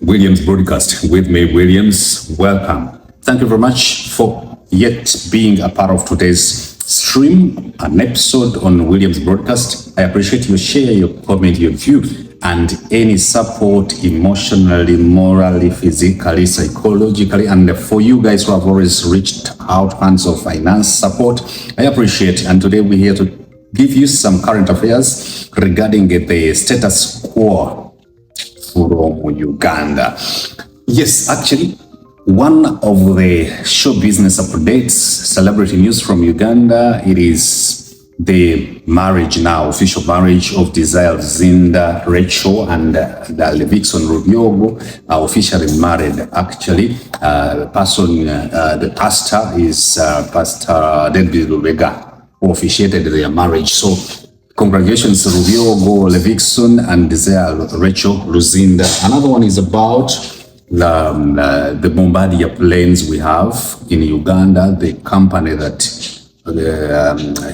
Williams broadcast with me, Williams. Welcome. Thank you very much for yet being a part of today's stream, an episode on Williams broadcast. I appreciate your share, your comment, your view, and any support emotionally, morally, physically, psychologically, and for you guys who have always reached out hands of finance support, I appreciate. And today we're here to give you some current affairs regarding the status quo from Uganda. Yes, actually, one of the show business updates, celebrity news from Uganda, it is the marriage now, official marriage of Desire Zinda Rachel and Levikson Rubyogo are officially married. Actually, the pastor is Pastor David Lubega, who officiated their marriage. So congratulations, Rubyogo, Levikson, and Desire Rachel Luzinda. Another one is about the Bombardier planes we have in Uganda, the company that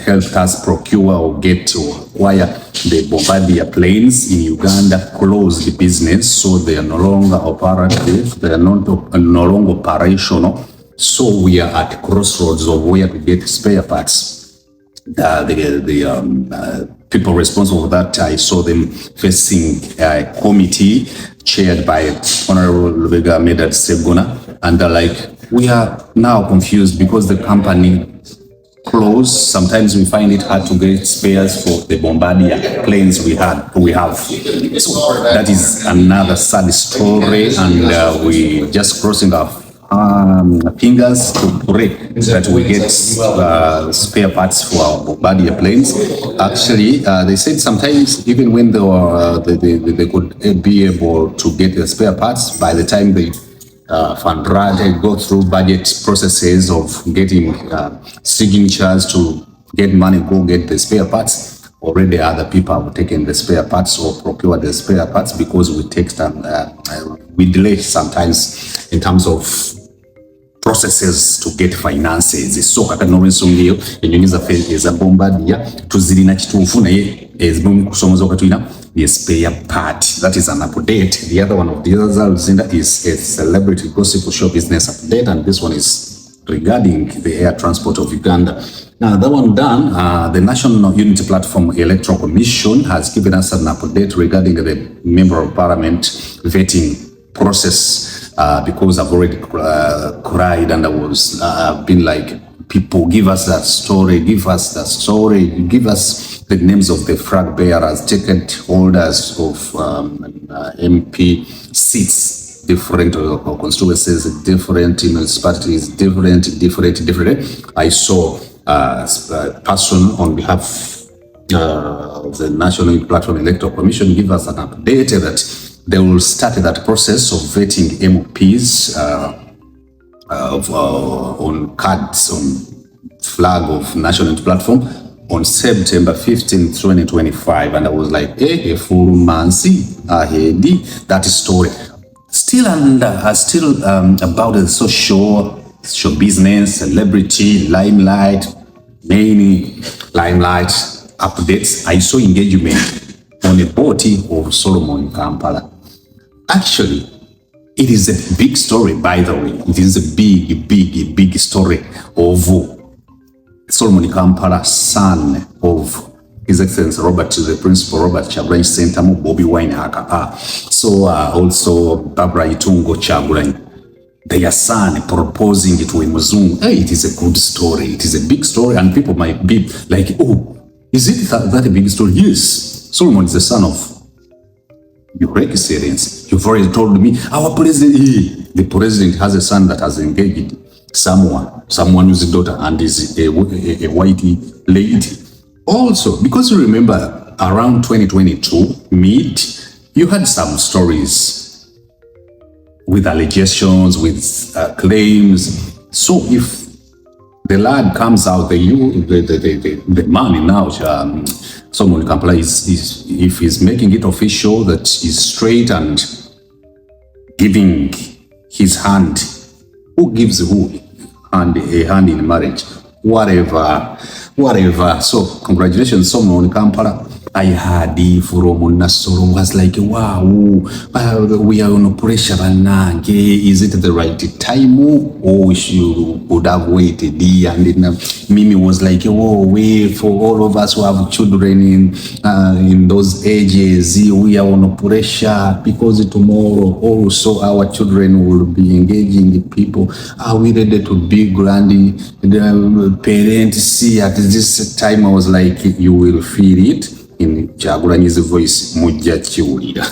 helped us procure or get to acquire the Bombardier planes in Uganda, closed the business, so they are no longer operative, they are no longer operational. So we are at crossroads of where to get spare parts. People responsible for that, I saw them facing a committee chaired by Honorable Lubega Medad Segona, and they're like, we are now confused because the company closed. Sometimes we find it hard to get spares for the Bombardier planes we have. So that is another sad story, and we just crossing our fingers to pray that we get spare parts for our Bombardier planes. Actually, they said sometimes even when they could be able to get the spare parts, by the time they fundraise, go through budget processes of getting signatures to get money, go get the spare parts, already other people have taken the spare parts or procured the spare parts, because we take time, we delay sometimes in terms of processes to get finances. So kaka n'olwensonga enyonyi zaffe eza Bombardier tuzirina kituufu naye ezimu kusomoza okatulina the spare part. That is an update. The other one of the other Zinda is a celebrity gossip show business update, and this one is regarding the air transport of Uganda. Now that one done, the National Unity Platform Electoral Commission has given us an update regarding the Member of Parliament vetting process. Because I've already cried, and I was been like, people, give us that story, give us that story, give us the names of the flag bearers, ticket holders of MP seats, different constituencies, different municipalities, different. I saw a person on behalf of the National Platform Electoral Commission give us an update that they will start that process of vetting MPs on cards, on flag of National Platform on September 15, 2025. And I was like, a full mansi ahedi that story. Still about the show business, celebrity, limelight, many limelight updates. I saw engagement on a boat of Solomon in Kampala. Actually, it is a big story, by the way. It is a big story of Solomon Kampala, son of His Excellency the Principal Robert Chagulanyi Ssentamu, BOBI Wine aka. So also Barbara Itungo Chagulanyi, their son proposing to a Muzungu. Hey, it is a good story. It is a big story, and people might be like, oh, is it that a big story? Yes. Solomon is the son of Your Excellency. You've already told me, our president, the president has a son that has engaged someone who's a daughter and is a white lady. Also, because you remember around 2022, you had some stories with allegations, with claims. So if the lad comes out, the man now, Solomon Kampala if he's making it official that he's straight and giving his hand, who gives who a hand in marriage? Whatever. So congratulations, Solomon Kampala. I heard from Nasoro was like, wow, we are on pressure. Is it the right time? Or we would have waited? And then Mimi was like, oh, wait, for all of us who have children in those ages, we are on pressure because tomorrow also our children will be engaging people. Are we ready to be grand parents? See, at this time I was like, you will feel it. In Kyagulanyi's voice mujja kiwulira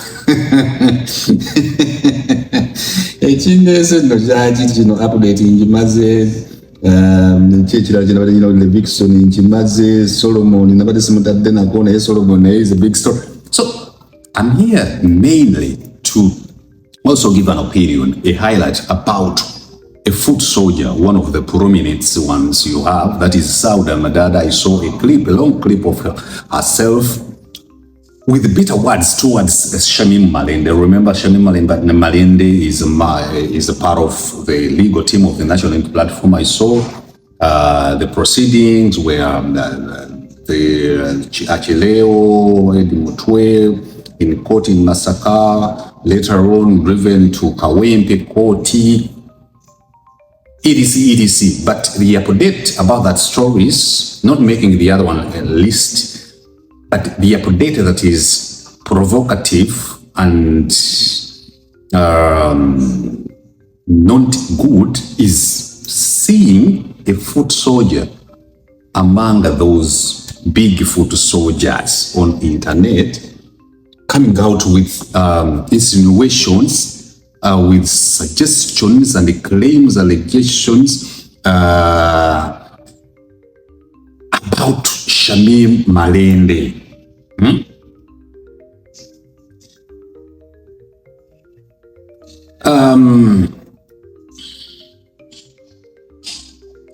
ekindeese nno kyaki kino update nkimaze kyekirala kye nabadde nyina Levikson nkimaze Solomon nabadde simutadde nako naye Solomon naye is a big story. So I'm here mainly to also give an opinion, a highlight about a foot soldier, one of the prominent ones you have, that is Sauda Madada. I saw a long clip of herself with bitter words towards Shamim Malende. Remember Shamim Malende is a part of the legal team of the National Unity Platform. I saw the proceedings where the Achileo, Edimutwe, in court in Masaka, later on driven to Kawempe Koti, etc. But the update about that story is not making the other one a list, but the update that is provocative and not good is seeing a foot soldier among those big foot soldiers on the internet coming out with insinuations, with suggestions and claims, allegations about Shamim Malende.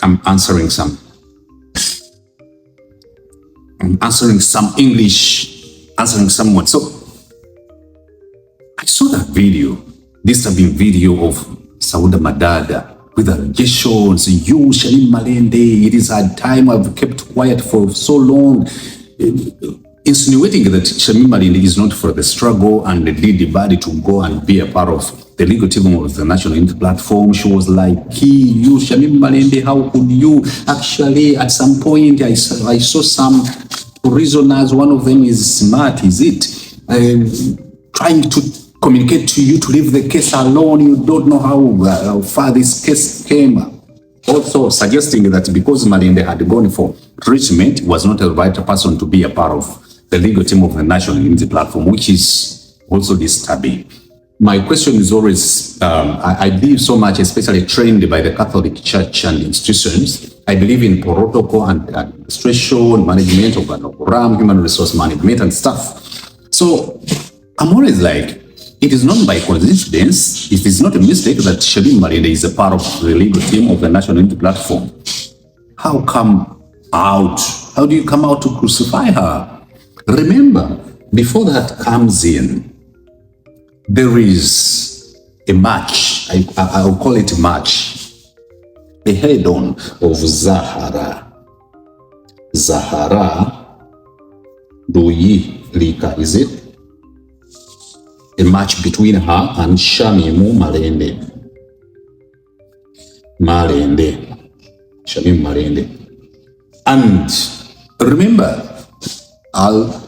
I'm answering some English, answering someone. So I saw that video, disturbing video of Sauda Madada with allegations. You, Shamim Malende, it is a time I've kept quiet for so long, insinuating that Shamim Malende is not for the struggle and did the body to go and be a part of the legal team of the National Unity Platform. She was like, you, Shamim Malende, how could you? Actually, at some point, I saw some prisoners. One of them is smart, is it? Trying to communicate to you to leave the case alone. You don't know how far this case came. Also suggesting that because Malende had gone for treatment, was not the right person to be a part of the legal team of the National Unity Platform, which is also disturbing. My question is always, I believe so much, especially trained by the Catholic Church and institutions. I believe in protocol and administration, management of an program, human resource management and stuff. So I'm always like, it is not by coincidence, it is not a mistake that Shamim Malende is a part of the legal team of the National Unity Platform. How do you come out to crucify her? Remember, before that comes in, there is a match, I'll call it a match, a head-on of Zahara. Zahara Doyi Lika, is it? A match between her and Shamim Malende. Shamim Malende. And remember, I'll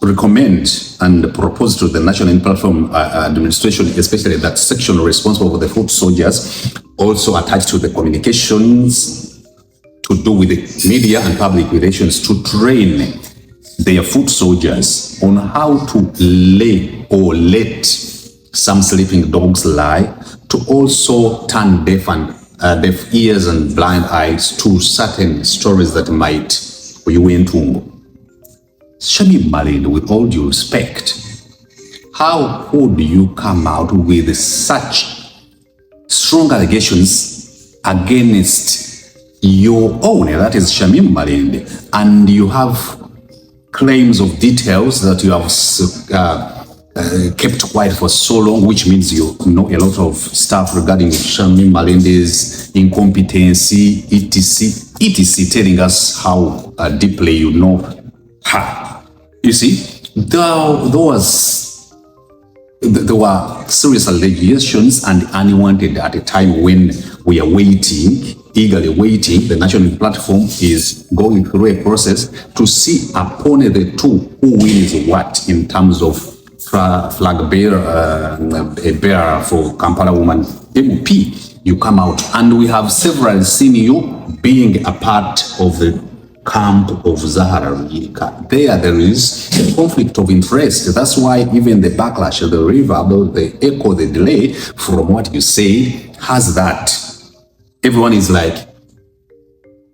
recommend and propose to the National Unity Platform administration, especially that section responsible for the foot soldiers, also attached to the communications to do with the media and public relations, to train their foot soldiers on how to lay or let some sleeping dogs lie, to also turn deaf ears and blind eyes to certain stories that might Uyuentungo. Shamim Malende, with all due respect, how could you come out with such strong allegations against your own, that is Shamim Malende, and you have claims of details that you have kept quiet for so long, which means you know a lot of stuff regarding Shamim Malende's incompetency, etc., telling us how deeply you know her. You see, there were serious allegations and unwanted at a time when we are waiting, eagerly waiting. The national platform is going through a process to see upon the two who wins what in terms of flag bearer for Kampala Woman MP. You come out, and we have several seen you being a part of the camp of Zahara. There is a conflict of interest. That's why even the backlash, the reverb, the echo, the delay from what you say has that. Everyone is like,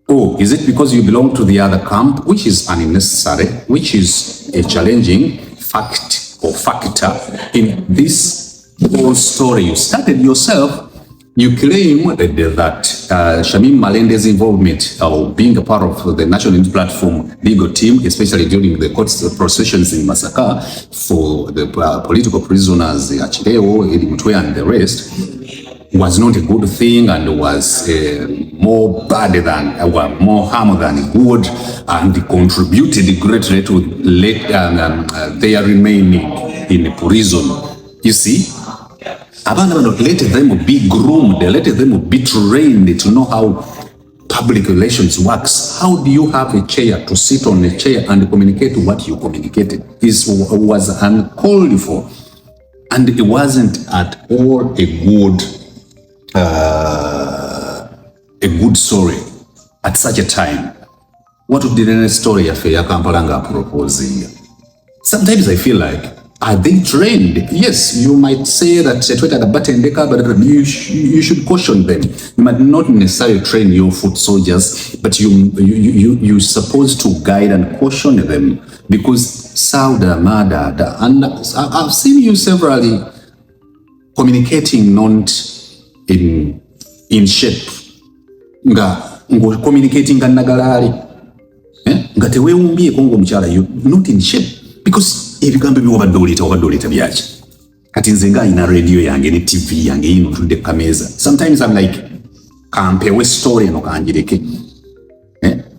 oh, is it because you belong to the other camp, which is unnecessary, which is a challenging fact or factor in this whole story. You started yourself. You claim that Shamim Malende's involvement or being a part of the National Unity Platform legal team, especially during the court processions in Masaka for the political prisoners, Achileo, Edi Mutwe and the rest, was not a good thing and was more bad than, more harm than good, and contributed greatly to their remaining in prison. You see? Let them be groomed, let them be trained to know how public relations works. How do you have a chair to sit on a chair and communicate what you communicated? This was uncalled for, and it wasn't at all a good story at such a time. What would the story of Kampala proposing? Sometimes I feel like, are they trained? Yes, you might say that but you should caution them. You might not necessarily train your foot soldiers, but you're supposed to guide and caution them, because Sauda, Mada, and I've seen you severally communicating not in shape. Communicating nagalari. Nga teweumbye kongo mchala, you not in shape, because ebigambo byobadde byaki kati nze nga ina radio yange ne TV yange ino tudde kameza. Sometimes I'm like, kampewe story no kanjireke,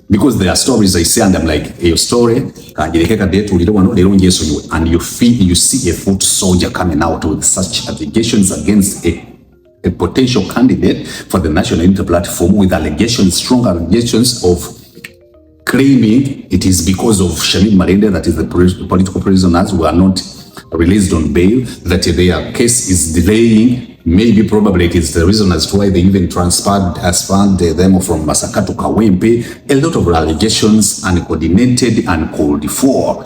because there are stories I say and I'm like, your story kanjireke kadde tulire wano lero njesonyiwe, and you see a foot soldier coming out with such allegations against a potential candidate for the National Unity Platform with strong allegations of claiming it is because of Shamim Malende, that is the political prisoners who are not released on bail, that their case is delaying. Maybe probably it is the reason as to why they even transferred them from Masaka to Kawempe. A lot of allegations, uncoordinated and called for.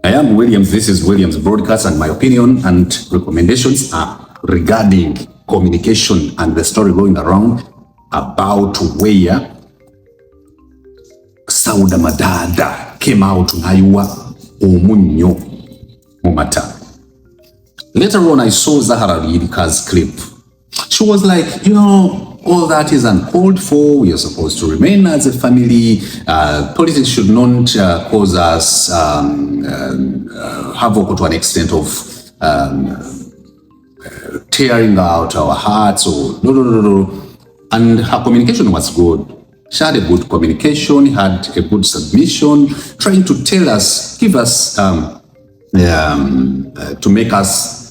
I am Williams. This is Williams Broadcast, and my opinion and recommendations are regarding communication and the story going around about where Sauda Madada came out naiwa omunyo mumata. Later on, I saw Zahara Yidika's clip. She was like, all that is uncalled for. We are supposed to remain as a family. Politics should not cause us havoc to an extent of tearing out our hearts or no. And her communication was good. She had a good communication, had a good submission, trying to tell us, give us, to make us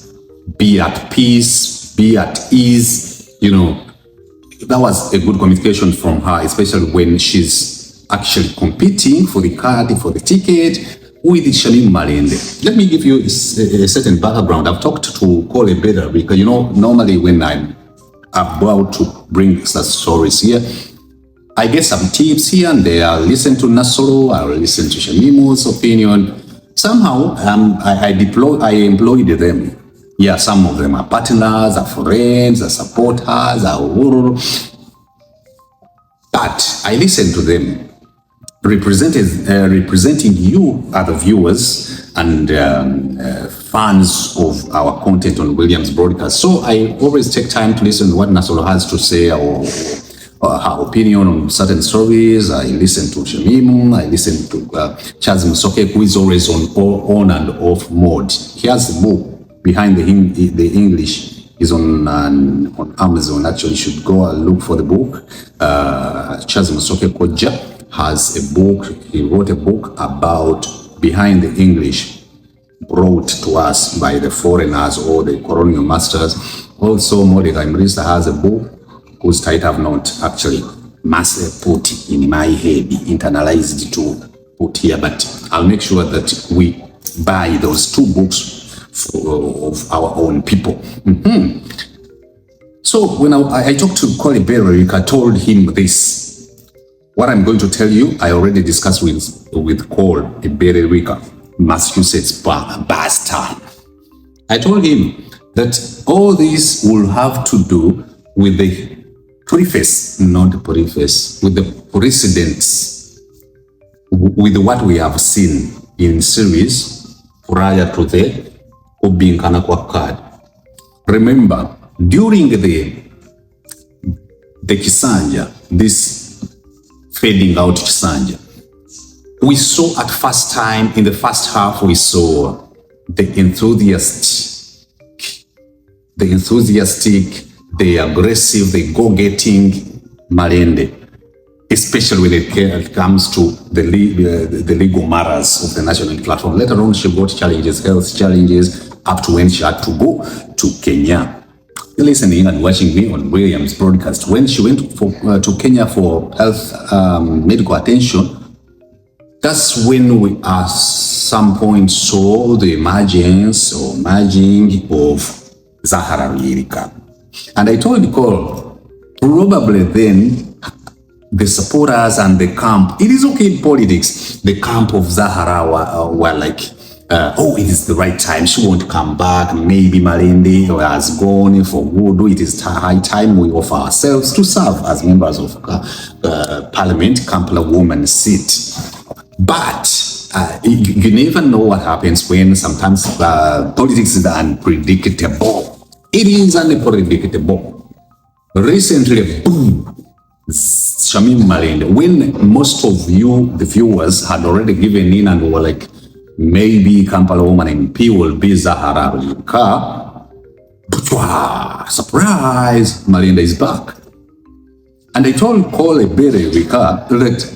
be at peace, be at ease. That was a good communication from her, especially when she's actually competing for the card, for the ticket with Shamim Malende. Let me give you a certain background. I've talked to Cole Beda because, normally when I'm about to bring such stories here, I get some tips here and there. I'll listen to Nasoro, I'll listen to Shamimo's opinion. Somehow, I employed them. Yeah, some of them are partners, are friends, are supporters, but I listen to them, representing you, other viewers and fans of our content on Williams Broadcast. So I always take time to listen to what Nasoro has to say, or her opinion on certain stories. I listen to Shamim, I listen to Charles Musoke, who is always on and off mode. He has the book behind the English, is on Amazon. Actually, you should go and look for the book. Charles Musoke Koja has a book. He wrote a book about behind the English brought to us by the foreigners or the colonial masters. Also, Mordecai Mrisa has a book whose title I have not actually put in my head, internalized to put here, but I'll make sure that we buy those two books of our own people. So when I talked to Colin Bererick, I told him this. What I'm going to tell you, I already discussed with Cole Bererick, Massachusetts bastard. I told him that all this will have to do with the preface, not the preface, with the precedents, with what we have seen in series prior to the Obinkana card. Remember, during the Kisanja, this fading out Kisanja, we saw at first time, in the first half, we saw the enthusiastic, the aggressive, the go-getting Malende, especially when it comes to the legal matters of the national platform. Later on, she got challenges, health challenges, up to when she had to go to Kenya. You're listening and watching me on William's broadcast. When she went to Kenya for health medical attention, that's when we at some point saw the emergence or merging of Zahara Lyrica. And I told Nicole, probably then the supporters and the camp, it is okay in politics, the camp of Zahara were like, oh, it is the right time, she won't come back, maybe Malende has gone for good, it is high time we offer ourselves to serve as members of Parliament, Kampala Woman seat. But you never know what happens when sometimes politics is unpredictable. It is unpredictable. Recently, boom, Shamim Malende, when most of you, the viewers, had already given in and were like, maybe Kampala Woman MP will be Zahara Lyrica, surprise, Malende is back. And I told Cole Bererick that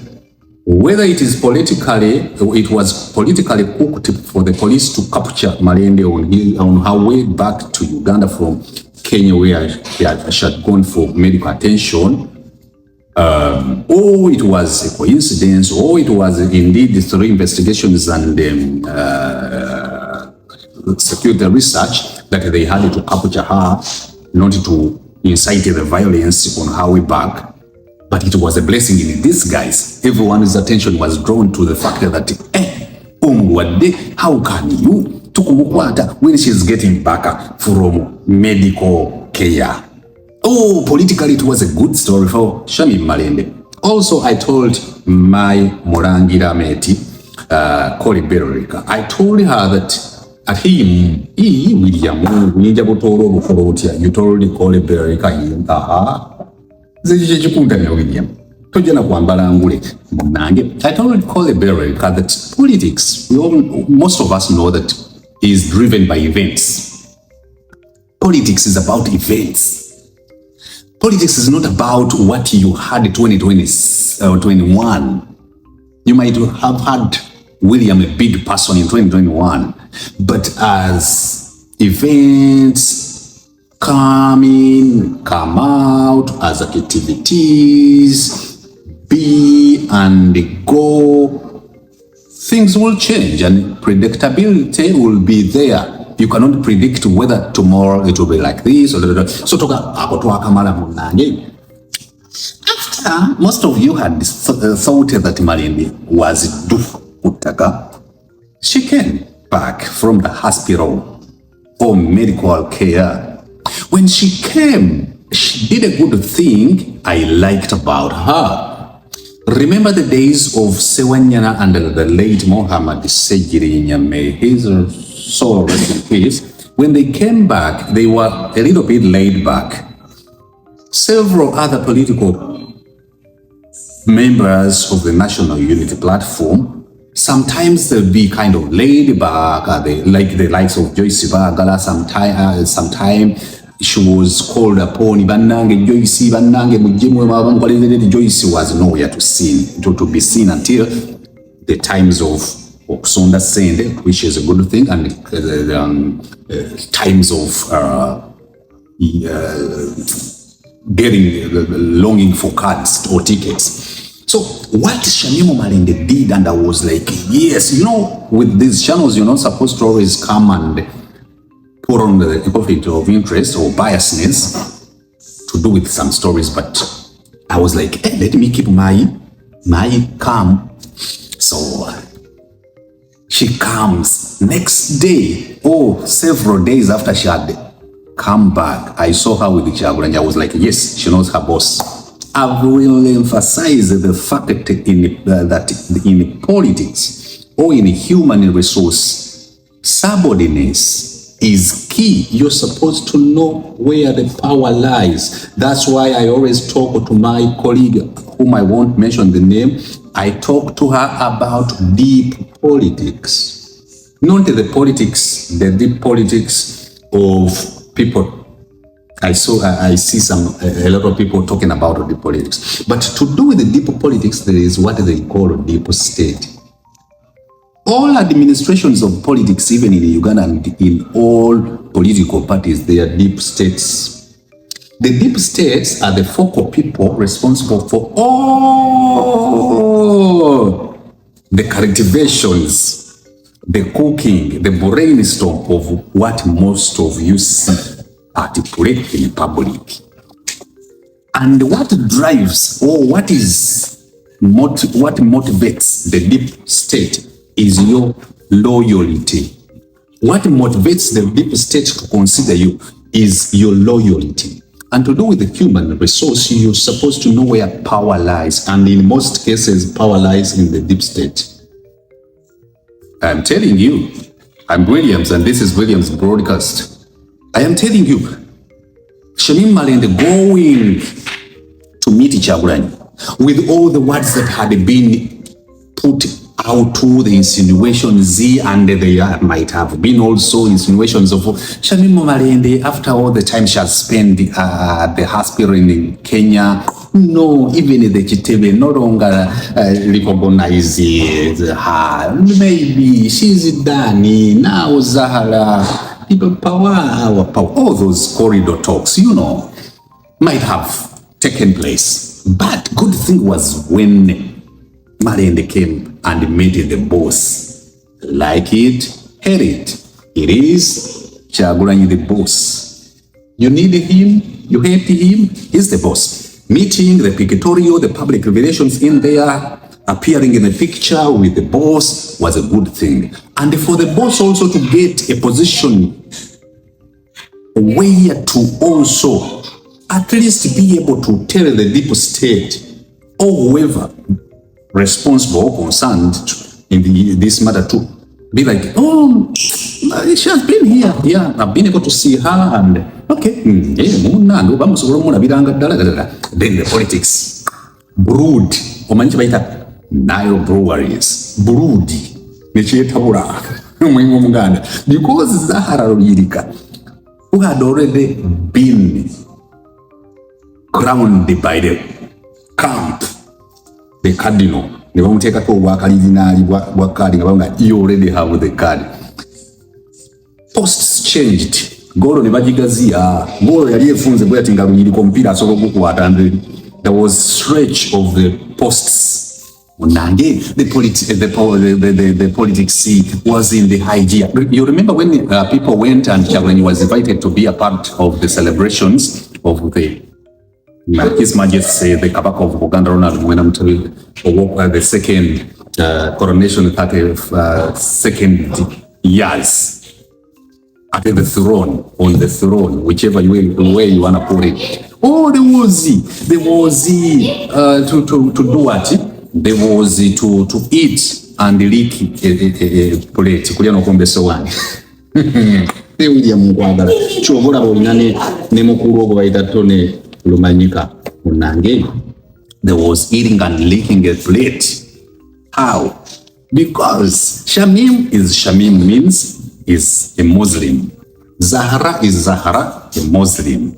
whether it is it was politically cooked for the police to capture Malende on her way back to Uganda from Kenya, where she had gone for medical attention, or it was a coincidence, or it was indeed through investigations and security research that they had to capture her, not to incite the violence on her way back. But it was a blessing in disguise. Everyone's attention was drawn to the fact that, how can you when she's getting back from medical care? Oh, politically it was a good story for Shamim Malende. Also, I told my Morangira mate, Cole Bererick, I told her that at him, William, you told Cole Bererick, William. I told Cole Bererick that politics, most of us know that, is driven by events. Politics is about events. Politics is not about what you had in 2020 or 21. You might have had William a big person in 2021, but as events come out, as activities be and go, things will change and predictability will be there. You cannot predict whether tomorrow it will be like this or that. So after most of you had thought that Malende was due Utaga, she came back from the hospital for medical care. When she came, she did a good thing I liked about her. Remember the days of Sewanyana and the late Mohammed Sejiri Nyame, his soul rest in peace. When they came back, they were a little bit laid back. Several other political members of the National Unity Platform, sometimes they'll be kind of laid back, like the likes of Joyce Bagala. Sometimes she was called upon. Joyce was nowhere to be seen until the times of okusonda sente, which is a good thing, and times of getting longing for cards or tickets. So what Shamim Malende did, and I was like, yes, you know, with these channels, you're not supposed to always come and put on the conflict of interest or biasness to do with some stories, but I was like, hey, let me keep my calm. So she comes next day, several days after she had come back, I saw her with the Kyagulanyi. I was like, yes, she knows her boss. I will emphasize the fact that in politics or in human resource, subordinates is key. You're supposed to know where the power lies. That's why I always talk to my colleague, whom I won't mention the name. I talk to her about deep politics. Not the deep politics of people. I see a lot of people talking about the politics, but to do with the deep politics, there is what they call a deep state. All administrations of politics, even in Uganda and in all political parties, they are deep states. The deep states are the focal people responsible for all the cultivations, the cooking, the brainstorm of what most of you see articulate in public. And what drives, or what motivates the deep state is your loyalty. What motivates the deep state to consider you is your loyalty. And to do with the human resource, you're supposed to know where power lies. And in most cases, power lies in the deep state. I'm telling you, I'm Williams, and this is Williams Broadcast. I am telling you, Shamim Malende going to meet Kyagulanyi with all the words that had been put out to the insinuations, and there might have been also insinuations of Shamim Malende after all the time she has spent at the hospital in Kenya. No, even the Chitebe no longer recognizes her. Maybe she's done now, Zahara. People power, our power, all those corridor talks, you know, might have taken place. But good thing was when Malende came and met the boss. Like it, hate it. It is Kyagulanyi the boss. You need him, you hate him, he's the boss. Meeting, the pictorial, the public relations in there, appearing in the picture with the boss was a good thing. And for the boss also to get a position where to also at least be able to tell the deep state or whoever responsible or concerned in this matter to be like, oh, she has been here. Yeah, I've been able to see her, and okay. Then the politics brood. Nile breweries brood because Zahara Lirika, who had already been crowned by the camp, the cardinal. You already have the card. Posts changed. Goro nebajigazia. Goro yaliyefunze bwa tinga yili kompira soko kukwata, and there was stretch of the posts. The politics was in the high gear. You remember when people went and Kyagulanyi was invited to be a part of the celebrations of His Majesty, the Kabaka of Uganda, Ronald Muwenda, the second coronation, 32nd years at the throne, on the throne, whichever way you want to put it. Oh, there was to do what? There was to eat and lick a plate. Kulia no kombe sowani. William Mwagala. Chobola bolinane ne mukuru ogo baitatone lumanyika unange. There was eating and licking a plate. How? Because Shamim means is a Muslim. Zahara is Zahara, a Muslim.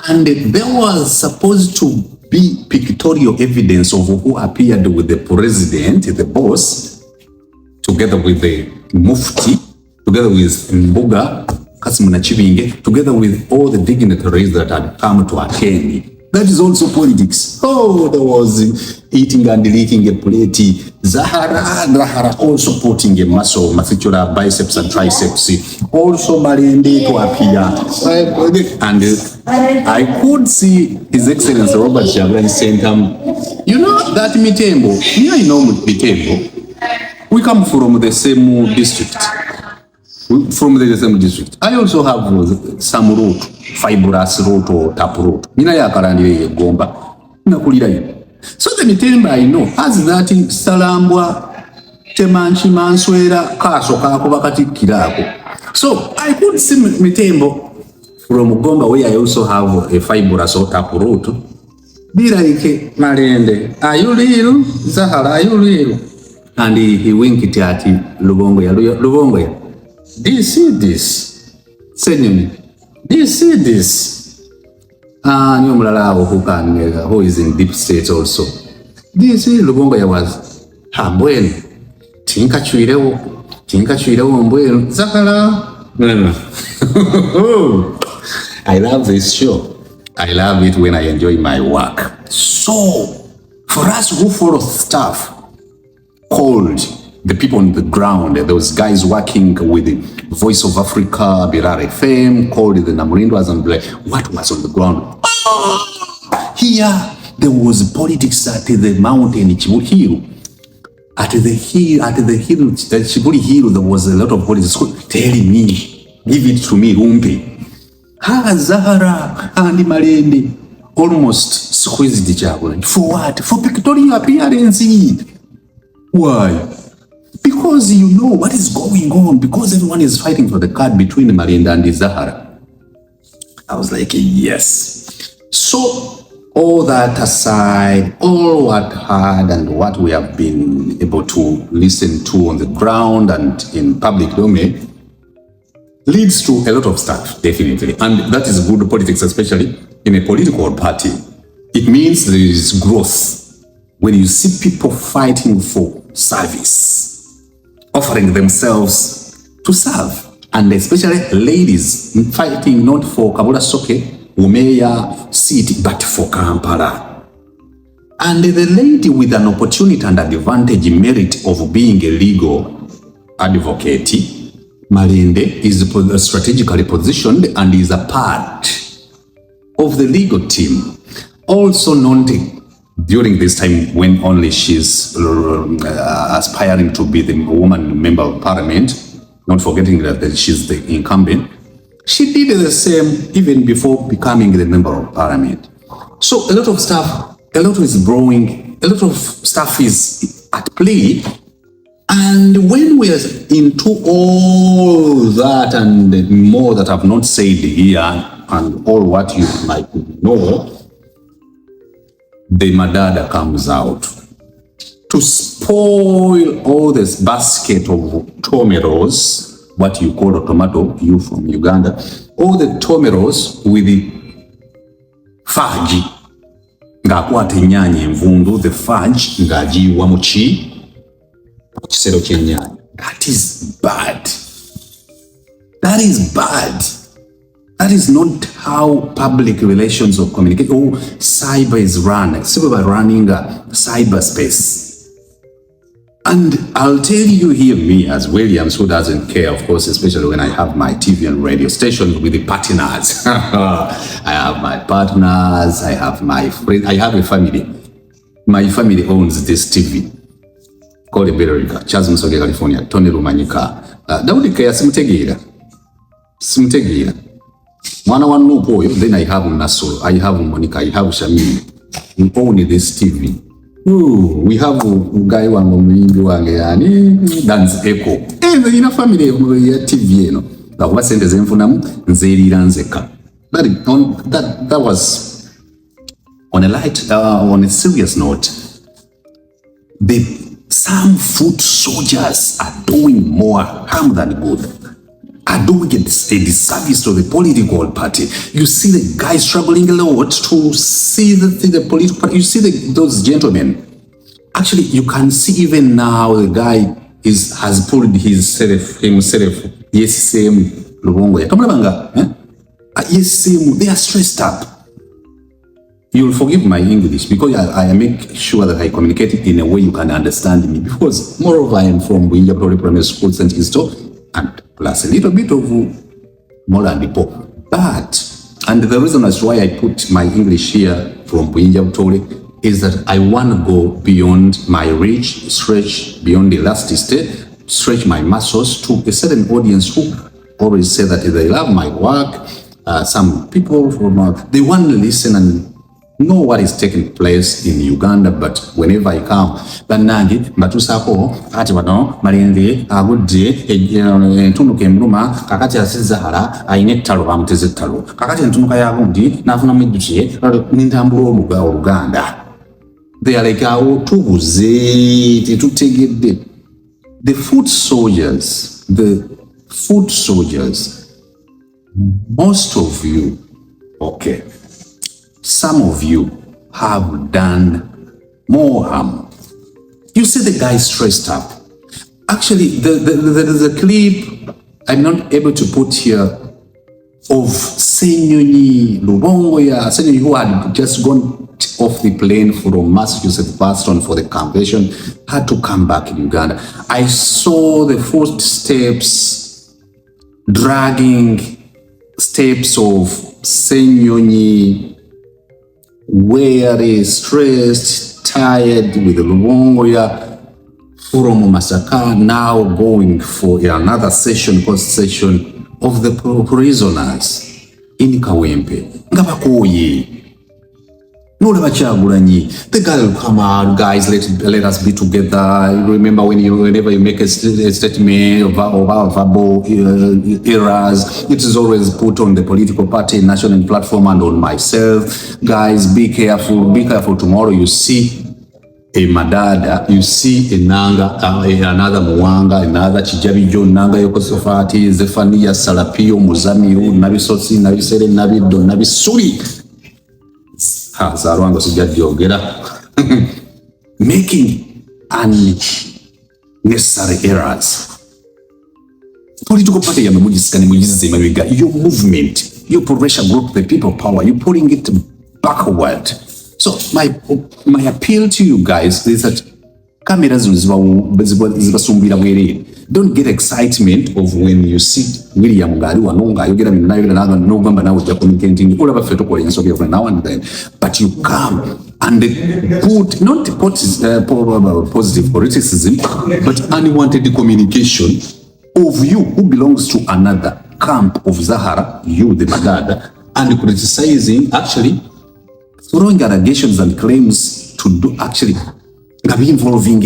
And there was supposed to be pictorial evidence of who appeared with the president, the boss, together with the Mufti, together with Mbuga, Kasimuna Chibinge, together with all the dignitaries that had come to attend. That is also politics. Oh, there was eating and licking a plate. Zahara also putting a muscle, muscular biceps and triceps. Also Marende to appear. And I could see His Excellency Robert Chagulanyi Sentamu. You know that Mitembo, I know Mitembo. We come from the same district. I also have some root, fibrous root or tap root. So the Mitembo I know has that Salambwa, Temanchi Manswera, Kaso Kakobakati Kirako. So I could see Mitembo from Gomba, where I also have a fibrous or tap root. Be like Marende, are you real? Zahara, are you real? And he winked at Lubongo. Do you see this? Do you see this? Who is in deep state also. Do you see Lubongo was bueno. Tinka chuirewo bueno. Zahara. No. I love this show. I love it when I enjoy my work. So, for us who follow stuff called the people on the ground, those guys working with the Voice of Africa, Birare FM, called the Namurindoas and what was on the ground? Here, there was politics at the mountain, Chibuli Hill. At the hill, Chibuli Hill, there was a lot of politics telling me, give it to me, Humpe. Zahara and Marende almost squeezed each other. For what? For pictorial appearance. Why? Because you know what is going on, because everyone is fighting for the card between Marende and Zahara. I was like, yes. So, all that aside, all what had and what we have been able to listen to on the ground and in public domain leads to a lot of stuff, definitely. And that is good politics, especially in a political party. It means there is growth when you see people fighting for service, offering themselves to serve, and especially ladies fighting not for Kabula Soke, Umeya seat, but for Kampala. And the lady with an opportunity and advantage merit of being a legal advocate, Marende, is strategically positioned and is a part of the legal team. Also noted during this time when only she's aspiring to be the woman member of parliament, not forgetting that she's the incumbent, she did the same even before becoming the member of parliament. So a lot of stuff, a lot is brewing, a lot of stuff is at play. And when we are into all that and more that I've not said here and all what you might know, the Madada comes out to spoil all this basket of tomatoes, what you call a tomato, you from Uganda, all the tomatoes with the fudge. Ngakwate nyanya envundu, the fudge, ngaji wamuchi. That is bad. That is bad. That is not how public relations or communication. Oh, cyber is run. Cyber running cyberspace. And I'll tell you here, me as Williams, who doesn't care, of course, especially when I have my TV and radio stations with the partners. I have my partners. I have my friends. I have a family. My family owns this TV. Called Belerica, Charles Musoge, California, Tony Rumanyika. Daudi Kaya Simtegira. Mwana wa Nupo, then I have Nassau, I have Monica, I have Shamim. We own this TV. Ooh, we have a guy dance echo. In a family TV, you know. That was sent as Enfunam, Zeri Ranzeka. That was on a light, on a serious note. Some foot soldiers are doing more harm than good, are doing a disservice to the political party. You see the guys struggling a lot to see the political party. You see those gentlemen. Actually, you can see even now the guy has pulled himself, yes, same Lubongo. Yes, same, they are stressed up. You'll forgive my English because I make sure that I communicate it in a way you can understand me. Because moreover, I am from Intra-party primary school, St. Isto, and plus a little bit of Molandipo. But, and the reason as why I put my English here from Intra-party is that I want to go beyond my reach, stretch beyond the elasticity, stretch my muscles to a certain audience who always say that they love my work. Some people they want to listen and know what is taking place in Uganda, but whenever I come, banangi batusako ati wano malindi agudde entunuka emuluma kakati asizahara ayina ettalo bamuteze ettalo kakati entunuka yagundi nafuna mujjukiye nintambula Oluganda. They are like tubuze tetutegedde. The foot soldiers, most of you, okay, some of you have done more harm. You see the guy stressed up. Actually, there's a clip I'm not able to put here of Senyoni Lubongoya, Senyoni who had just gone off the plane from Massachusetts, Boston for the convention, had to come back in Uganda. I saw the footsteps, dragging steps of Senyoni, weary, stressed, tired with Lubongoya from Masaka, now going for another session, post-session of the prisoners in Kawempe. Ngabakoye. The guy will come out, guys, let us be together. Remember whenever you make a statement of verbal errors, it is always put on the political party, national platform, and on myself. Guys, be careful tomorrow. You see a Madada, you see a Nanga, another Mwanga, another Chijabijo, Nanga Yokosofati, Zephania, Salapio, Muzamiu, Nabisosi, Nabisere, Nabido, Nabisuri. Making unnecessary errors. Political party, your movement, your progression group, the people power, you're putting it backward. So my appeal to you guys is that don't get excitement of when you see William Galu and you get him November now with communicating all of now and then, but you come and put not positive criticism, but unwanted communication of you who belongs to another camp of Zahara, you the Madada, and criticizing, actually throwing allegations and claims to do actually involving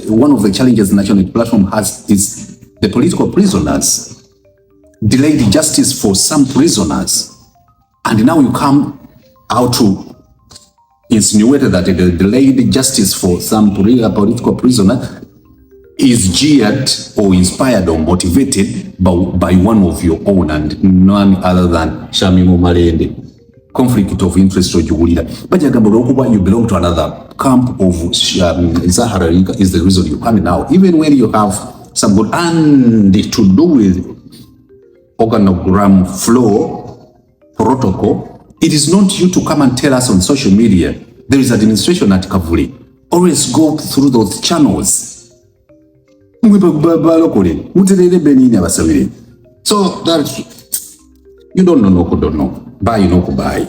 one of the challenges the national platform has is the political prisoners, delayed justice for some prisoners, and now you come out to insinuate that the delayed justice for some political prisoner is geared or inspired or motivated by one of your own and none other than Shamim OR conflict of interest or Jugulida. But you belong to another camp of Zahara is the reason you're coming out. Even when you have some good and to do with organogram flow protocol, it is not you to come and tell us on social media. There is administration at Kavuli. Always go through those channels. So that you don't know, buy no buy.